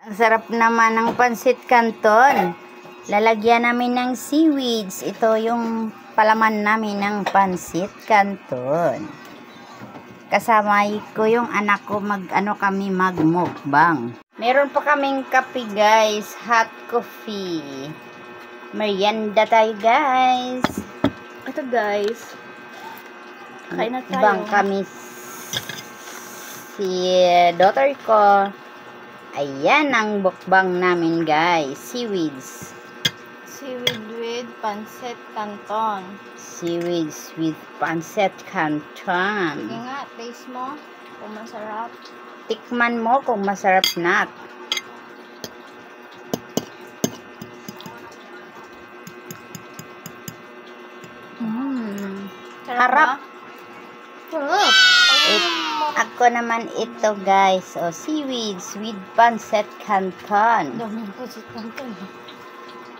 Ang sarap naman ng pansit canton. Lalagyan namin ng seaweeds. Ito yung palaman namin ng pansit canton. Kasama ko yung anak ko kami magmukbang. Meron pa kaming kape guys, hot coffee. Merienda tayo guys. Ito guys. Kain na tayo. Bang kami si daughter ko. Ayan ang bukbang namin guys. Seaweeds. Seaweed with pancit canton. Seaweeds with pancit canton. Sige nga, taste mo kung masarap. Tikman mo kung masarap na. Harap. Sarap. Ako naman ito guys. O, seaweeds with pancit canton. Dami ng pancit canton.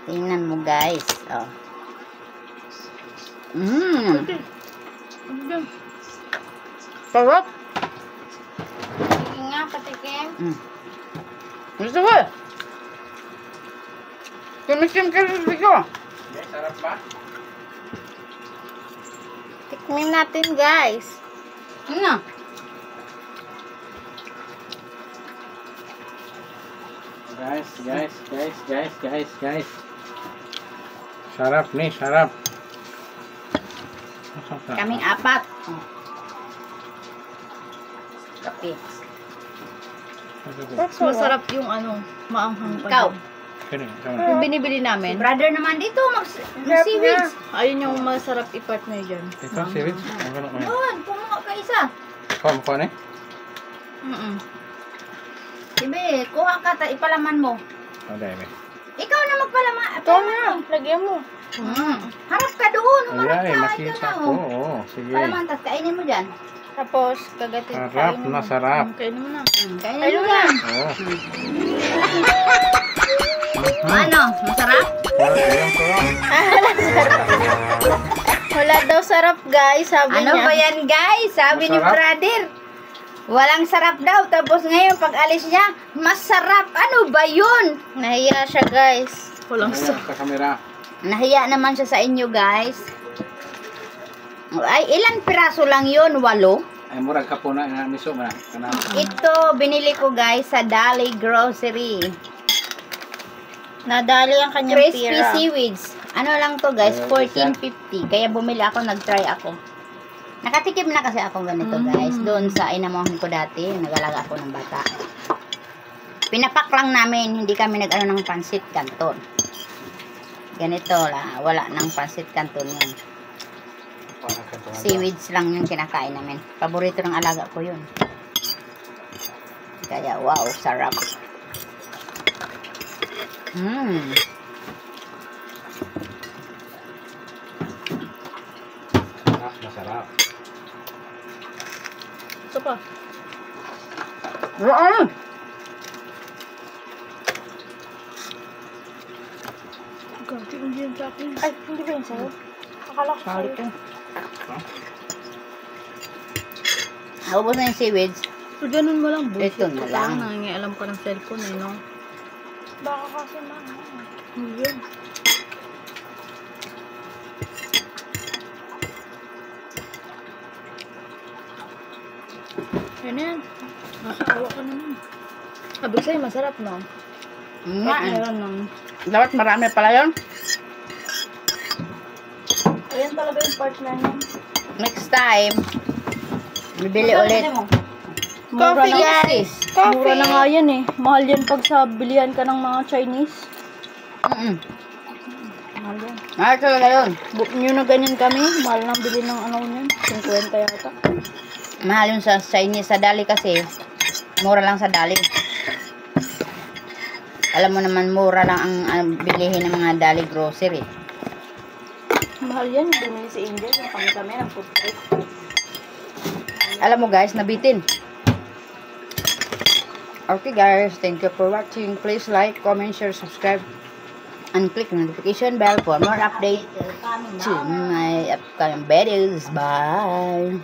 Tingnan mo guys. O. Sarap. Sige nga, patikim. Gusto ko. Tumisim ka sa ko. Sarap ba? Tikmin natin guys. Ano? Guys. Sarap nih, sarap. Kaming apat. Kape. Masarap yung maanghang pa. Ikaw. Yung binibili namin. Brother naman dito, mag-seaweeds. Ayun yung masarap i-partner dyan. Ito, seaweeds. Doon, kumuha ka isa. Kau nih? Sige, kuha ka, ipalaman mo. Ada ini. Ikaw na magpalaman. Ito na, lagyan mo. Harap ka doon. Umarap Ay, ka. makita ko. Oh, sige. Palaman, tas kainin mo dyan. Tapos, kagatin. Sarap na sarap. Kainin mo na. Kainin mo yan. Oh. Ano? Masarap? Wala daw sarap guys, sabi Ano niya. ba yan guys? Sabi ni Masarap? brother. Walang sarap daw. Tapos ngayon, pag alis niya, masarap. Ano ba yun? Nahiya siya guys. Walang Ayan, sarap. sa kamera. Nahiya naman siya sa inyo guys. Ay, ilang piraso lang yun? 8? Ay, murag ka po na miso ba? Ito, binili ko guys sa Dali Grocery. Nadali ang kanyang Crispy pira. seaweeds. Ano lang to guys, 14.50. Kaya bumili ako, nag-try ako. Nakatikim na kasi ako ganito guys. Doon sa inamohan ko dati, nag-alaga ako ng bata. Pinapak lang namin, hindi kami nag-ano ng pansit canton. Ganito lang, wala ng pansit canton yun. Seaweeds lang yung kinakain namin. Paborito ng alaga ko yun. Kaya wow, sarap. Masarap. Ito pa. Wow! Ganti, hindi yan sa akin. Ay, hindi ba yun sa'yo? Akala ko sa'yo. Naubos na yung seaweeds. So, ganun mo lang. Ito na lang. Nangingialam ka ng cellphone eh, no? Baka kasi hindi yun. Yan yan. Nakakawa ka naman. Sabi sa'yo, masarap, no? Meron ng... Dapat marami pala yun. Ayan talaga yung partner niya. Next time, bibili ulit. Coffee, guys! Mura na nga yan eh. Mahal yan pag sa bilihan ka ng mga Chinese. Mahal yan. Mahal talaga yun. Book nyo na ganyan kami. Mahal nang bili ng niyan. 50 yata. Mahal yun sa Chinese. Sa Dali kasi, mura lang sa Dali. Alam mo naman, mura lang ang bilihin ng mga Dali grocery. Mahal yan. Bumili si Angel. Yung kami ng food trip. Alam mo guys, nabitin. Okay guys, thank you for watching. Please like, comment, share, subscribe, and click the notification bell for more updates to my upcoming videos. Bye!